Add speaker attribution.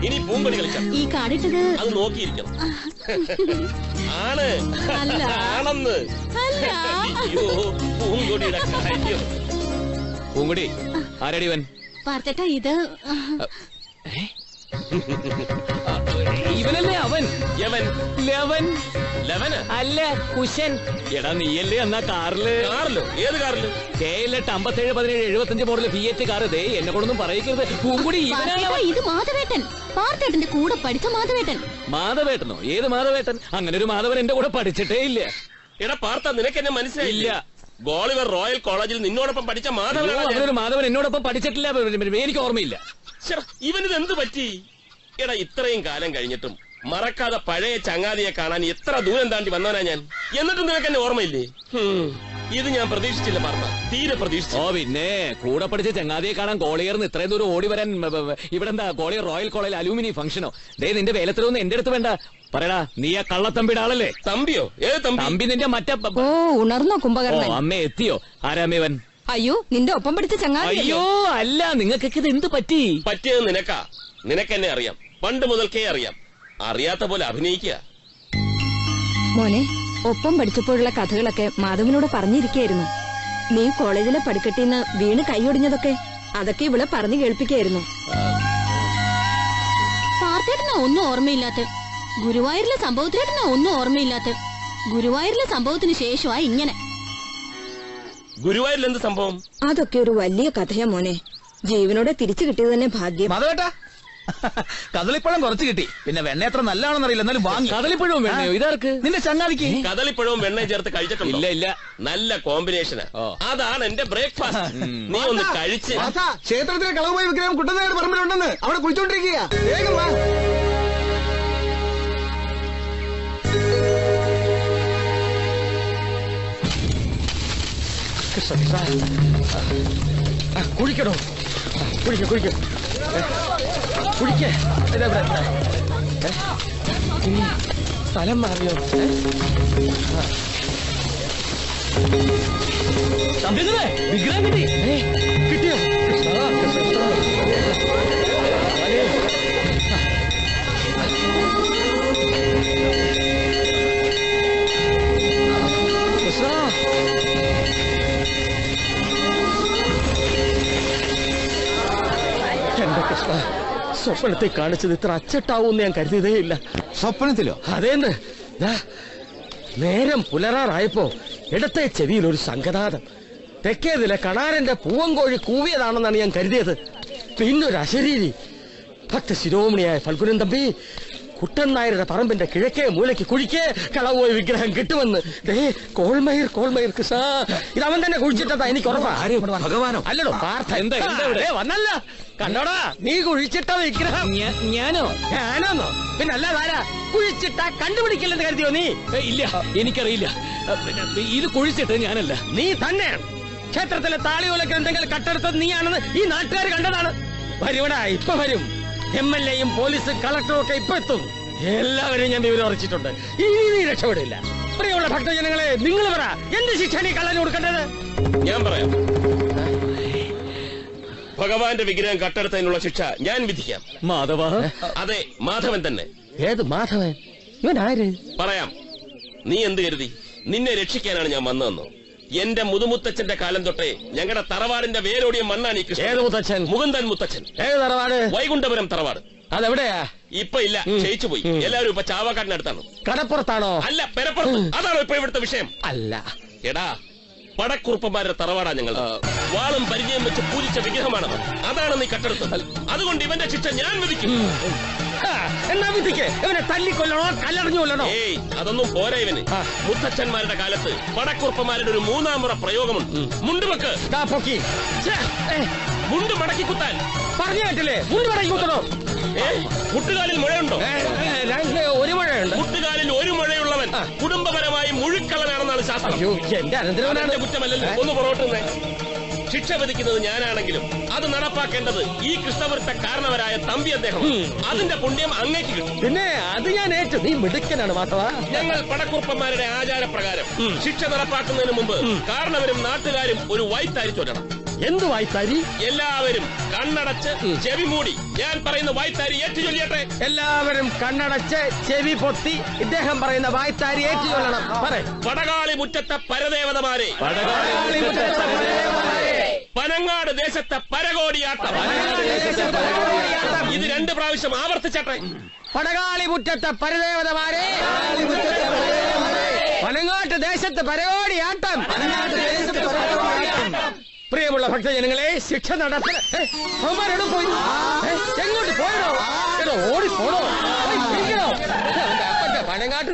Speaker 1: ഇനി പൂങ്കൊടി കളിക്കാം.
Speaker 2: ഈ കാടിട്ടത്
Speaker 1: അത് നോക്കിയിരിക്കണം. ആണ് ആണെന്ന്. അയ്യോ പൂങ്കൊടിയുടെ കാര്യം.
Speaker 3: പൂങ്കൊടി ആരടിവൻ?
Speaker 2: പാർത്തേട്ടാ ഇത്
Speaker 3: ഇവനല്ലേ അവൻ?
Speaker 1: യവൻ
Speaker 3: ലവൻ.
Speaker 1: ലവന്
Speaker 3: അല്ല കുശൻ. എടാ നീയല്ലേ എന്നാ കാറില്?
Speaker 1: കാറിലോ? ഏത് കാറില്?
Speaker 3: KL 57 17 75 model Fiat car. ദേ എന്നെ കൊണ്ടൊന്നും പറയിക്കരുത്. പൂങ്കുടി
Speaker 2: ഇത് മാധവേട്ടൻ, പാർത്തേട്ടന്റെ കൂടെ പഠിച്ച മാധവേട്ടൻ.
Speaker 3: മാധവേട്ടനോ? ഏത് മാധവേട്ടൻ? അങ്ങനെ ഒരു മാധവൻ എന്റെ കൂടെ പഠിച്ചിട്ടേ ഇല്ല.
Speaker 1: എടാ പാർത്ത, നിനക്ക് എന്നെ മനസ്സിലായില്ല? ഗോളിവർ റോയൽ കോളേജിൽ നിന്നോടൊപ്പം പഠിച്ച മാധവൻ.
Speaker 3: അങ്ങനൊരു മാധവൻ എന്നോടൊപ്പം പഠിച്ചിട്ടില്ല. എനിക്ക് ഓർമ്മയില്ല.
Speaker 1: ഇവനിത് എന്ത് പറ്റി? എടാ ഇത്രയും കാലം കഴിഞ്ഞിട്ടും മറക്കാതെ പഴയ ചങ്ങാതിയെ കാണാൻ എത്ര ദൂരം താണ്ടി വന്നവനാ ഞാൻ. എന്നിട്ടും നിനക്ക് എന്നെ ഓർമ്മയില്ലേ? ഇത് ഞാൻ പ്രതീക്ഷിച്ചില്ല പാർത്ത, തീരെ പ്രതീക്ഷിച്ചു.
Speaker 3: ഓ പിന്നെ കൂടെ പഠിച്ച ചങ്ങാതിയെ കാണാൻ ഗോളിയർന്ന് ഇത്രയും ദൂരം ഓടി വരാൻ ഇവിടെ എന്താ ഗോളിയർ റോയൽ കോളേജിൽ അലൂമിനി ഫംഗ്ഷനോ? ദേ നിന്റെ വേലത്തിലൊന്നും എന്റെ അടുത്ത് വേണ്ട. പറയടാ, നീ ആ കള്ളത്തമ്പിയുടെ ആളല്ലേ?
Speaker 1: തമ്പിയോ? ഏത് തമ്പി?
Speaker 3: തമ്പി നിന്റെ മറ്റേ.
Speaker 2: ഓ ഉണർന്നോ കുംഭകർണൻ?
Speaker 3: അമ്മ എത്തിയോ? ആരാമേവൻ?
Speaker 2: അയ്യോ നിന്റെ ഒപ്പം പഠിച്ച ചങ്ങാതി.
Speaker 3: അയ്യോ അല്ല, നിങ്ങൾക്കൊക്കെ ഇത് എന്ത് പറ്റി?
Speaker 1: പറ്റിയത് നിനക്കാ. നിനക്കെന്നെ അറിയാം, പണ്ട് മുതൽക്കേ അറിയാം. അറിയാത്ത പോലെ അഭിനയിക്കുക.
Speaker 2: മോനെ, ഒപ്പം പഠിച്ചപ്പോഴുള്ള കഥകളൊക്കെ മാധവനോട് പറഞ്ഞിരിക്കായിരുന്നു. നീ കോളേജിലെ പടിക്കെട്ടിന്ന് വീണ് കൈയൊടിഞ്ഞതൊക്കെ അതൊക്കെ ഇവിടെ പറഞ്ഞു കേൾപ്പിക്കായിരുന്നു. പാർത്തേട്ടനോ ഒന്നും ഓർമ്മയില്ലാത്ത, ഗുരുവായൂരിലെ സംഭവത്തിനോ ഒന്നും ഓർമ്മയില്ലാത്ത, ഗുരുവായൂരിലെ സംഭവത്തിന് ശേഷമായി ഇങ്ങനെ.
Speaker 1: ഗുരുവായൂരിൽ എന്ത് സംഭവം?
Speaker 2: അതൊക്കെ ഒരു വലിയ കഥയാ മോനെ. ജീവനോടെ തിരിച്ചു കിട്ടിയത് തന്നെ ഭാഗ്യം.
Speaker 4: മാധവേട്ടാ, കദളിപ്പഴം കുറച്ച് കിട്ടി. പിന്നെ വെണ്ണ എത്ര നല്ലതാണെന്നറിയില്ല, എന്നാലും വാങ്ങി.
Speaker 3: കദളിപ്പഴവും വെണ്ണയോ? ഇതാർക്ക്?
Speaker 4: നിന്റെ ചങ്ങാതിക്ക്.
Speaker 1: കദളിപ്പഴവും വെണ്ണയും ചേർത്ത് കഴിച്ചിട്ടുണ്ടോ?
Speaker 3: ഇല്ല ഇല്ല.
Speaker 1: നല്ല കോമ്പിനേഷനാ. അതാണ് എന്റെ ബ്രേക്ക്ഫാസ്റ്റ്. നീ ഒന്ന് കഴിച്ച്.
Speaker 4: ക്ഷേത്രത്തിലെ കളവുമായി വിഗ്രഹം കുട്ടനാട് പറമ്പിലുണ്ടെന്ന് അവിടെ കുളിച്ചോണ്ടിരിക്കുക. വേഗം വാ. കുഴിക്കണോ? കുഴിക്ക കുഴിക്ക കുഴിക്ക. സ്ഥലം മാറിയോ? വിഗ്രഹം കിട്ടി. കിട്ടിയോ? എന്റെ കൃഷ്ണ, സ്വപ്നത്തെ കാണിച്ചത് ഇത്ര അച്ചട്ടാവൂന്ന് ഞാൻ കരുതിയതേ ഇല്ല.
Speaker 3: സ്വപ്നത്തിലോ?
Speaker 4: അതേന്ന്. നേരം പുലരാറായപ്പോ ഇടത്തെ ചെവിയിൽ ഒരു സംഘനാദം. തെക്കേതിലെ കണാരന്റെ പൂവങ്കോഴി കൂവിയതാണെന്നാണ് ഞാൻ കരുതിയത്. പിന്നൊരു അശരീരി. ഭക്ത ശിരോമണിയായ ഫൽഗുനൻ തമ്പി, കുട്ടൻ നായരുടെ പറമ്പിന്റെ കിഴക്കേ മൂലയ്ക്ക് കുഴിക്കേ കളവുപോയ വിഗ്രഹം കിട്ടുമെന്ന്. കോൾമയിർ കോൾമയിർ കൃഷ്ണ, ഇത് അവൻ തന്നെ കുഴിച്ചിട്ടതാ, എനിക്ക് ഉറപ്പാ.
Speaker 3: ഭഗവാനോ?
Speaker 4: അല്ലടോ പാർത്ഥ. എന്താ വന്നല്ല? കണ്ടോടാ, നീ കുഴിച്ചിട്ട വിഗ്രഹം.
Speaker 3: ഞാനോ?
Speaker 4: ഞാനോന്നോ? പിന്നെ അല്ലാതാരാ? കുഴിച്ചിട്ട കണ്ടുപിടിക്കില്ലെന്ന് കരുതിയോ നീ?
Speaker 3: ഇല്ല, എനിക്കറിയില്ല. ഇത് കുഴിച്ചിട്ട് ഞാനല്ല.
Speaker 4: നീ തന്നെയാണ്. ക്ഷേത്രത്തിലെ താളിയോലക്ക് എന്തെങ്കിലും കട്ടെടുത്തത് നീയാണെന്ന് ഈ നാട്ടുകാർ കണ്ടതാണ്. വരുവടാ, ഇപ്പൊ വരും. MLA-യും പോലീസും കളക്ടറും ഒക്കെ ഇപ്പൊ എത്തും. എല്ലാവരെയും ഞാൻ വിവരം അറിയിച്ചിട്ടുണ്ട്. ഇനി നീ രക്ഷപ്പെടില്ല. പ്രിയമുള്ള ഭക്തജനങ്ങളെ, നിങ്ങൾ പറ, എന്ത് ശിക്ഷയാണ് ഈ കള്ളന് കൊടുക്കേണ്ടത്?
Speaker 1: ഞാൻ പറയാം. ഭഗവാന്റെ വിഗ്രഹം കട്ടെടുത്തതിനുള്ള ശിക്ഷ ഞാൻ വിധിക്കാം.
Speaker 3: മാധവ?
Speaker 1: അതെ, മാധവൻ തന്നെ.
Speaker 4: ഏത് മാധവൻ? ഇവൻ ആര്?
Speaker 1: പറയാം. നീ എന്ത് കരുതി? നിന്നെ രക്ഷിക്കാനാണ് ഞാൻ വന്നതെന്നോ? എന്റെ മുതുമുത്തച്ഛന്റെ കാലം തൊട്ടേ ഞങ്ങളുടെ തറവാടിന്റെ വേരോടിയ മണ്ണാണ് ഈ കൃഷ്ണൻ.
Speaker 4: ഏത് മുത്തച്ഛൻ?
Speaker 1: മുകുന്ദൻ മുത്തച്ഛൻ.
Speaker 4: ഏത് തറവാട്?
Speaker 1: വൈകുണ്ഠപുരം തറവാട്.
Speaker 4: അതെവിടെയാ?
Speaker 1: ഇപ്പൊ ഇല്ല, ക്ഷയിച്ചു പോയി. എല്ലാവരും ഇപ്പൊ ചാവക്കാടിനടുത്താണ്.
Speaker 4: കടപ്പുറത്താണോ?
Speaker 1: അല്ല, പെരപ്പുറത്ത്. അതാണോ ഇപ്പൊ ഇവിടുത്തെ വിഷയം?
Speaker 4: അല്ല.
Speaker 1: എടാ, പടക്കുറുപ്പന്മാരുടെ തറവാടാ ഞങ്ങൾ. വാളും പരിചയം വെച്ച് പൂജിച്ച വിഗ്രഹമാണ്. അതാണ് നീ കട്ടെടുത്തത്. അതുകൊണ്ട് ഇവന്റെ ശിക്ഷ ഞാൻ വിധിക്കും.
Speaker 4: എന്നാ വിധിക്ക്. ഇവനെ തല്ലിക്കൊല്ലണോ കല്ലറിഞ്ഞു കൊല്ലണോ?
Speaker 1: ഏയ്, അതൊന്നും പോരാ ഇവന്. മുത്തച്ഛന്മാരുടെ കാലത്ത് പടക്കുറുപ്പന്മാരുടെ ഒരു 3-ാം മുറ പ്രയോഗമുണ്ട്. മുണ്ടുവെക്ക്. മുണ്ട് മടക്കി കുത്താൻ
Speaker 4: പറഞ്ഞു കേട്ടില്ലേ? മുണ്ട് മടക്കി കുത്തണോ?
Speaker 1: മുട്ടുകാലിൽ മുഴയുണ്ടോ?
Speaker 4: ഒരു മുഴയുണ്ട്.
Speaker 1: മുട്ടുകാലിൽ ഒരു മുഴയുള്ളവൻ കുടുംബപരമായി മുഴുക്കളനാണെന്നാണ് ശാസ്ത്രം.
Speaker 4: എന്റെ അനന്തരവനാണ്.
Speaker 1: കുറ്റമല്ലല്ലോ. ഒന്ന് പുറകോട്ടുന്നേ. ശിക്ഷ വിധിക്കുന്നത് ഞാനാണെങ്കിലും അത് നടപ്പാക്കേണ്ടത് ഈ കൃഷ്ണവൃത്ത കാരണവരായ തമ്പി അദ്ദേഹം. അതിന്റെ പുണ്യം അങ്ങേക്ക് കിട്ടും.
Speaker 4: പിന്നെ അത് ഞാൻ ഏറ്റു. നീ മിടുക്കനാണ് മാധവ.
Speaker 1: ഞങ്ങൾ പടക്കുറുപ്പന്മാരുടെ ആചാരപ്രകാരം ശിക്ഷ നടപ്പാക്കുന്നതിന് മുമ്പ് കാരണവരും നാട്ടുകാരും ഒരു വൈത്താരി ചൊല്ലണം.
Speaker 4: എന്ത് വായ്ത്താരി?
Speaker 1: എല്ലാവരും കണ്ണടച്ച് ചെവി മൂടി ഞാൻ പറയുന്ന വായ്ത്താരി ഏറ്റു ചൊല്ലിയട്ടെ.
Speaker 4: എല്ലാവരും കണ്ണടച്ച് ചെവി പൊത്തി ഇദ്ദേഹം പറയുന്ന വായ്ത്താരി ഏറ്റുകൊള്ളണം. പറ.
Speaker 1: പടകാളി മുറ്റത്തെ പരദേവതമാരെ, പനങ്ങാട് ദേശത്തെ പരകോടിയാട്ടം. ഇത് 2 പ്രാവശ്യം ആവർത്തിച്ചട്ടെ.
Speaker 4: പടകാളി മുറ്റത്തെ പരദേവതമാരെ, പനങ്ങാട്ട് ദേശത്ത് പരകോടിയാട്ടം. പ്രിയമുള്ള ഭക്തജനങ്ങളെ, ശിക്ഷ നടത്തൽ. അവന്മാരോട് പോയി എങ്ങോട്ട് പോയടോ? ഓടിപ്പോടോ, പനങ്ങാട്ട്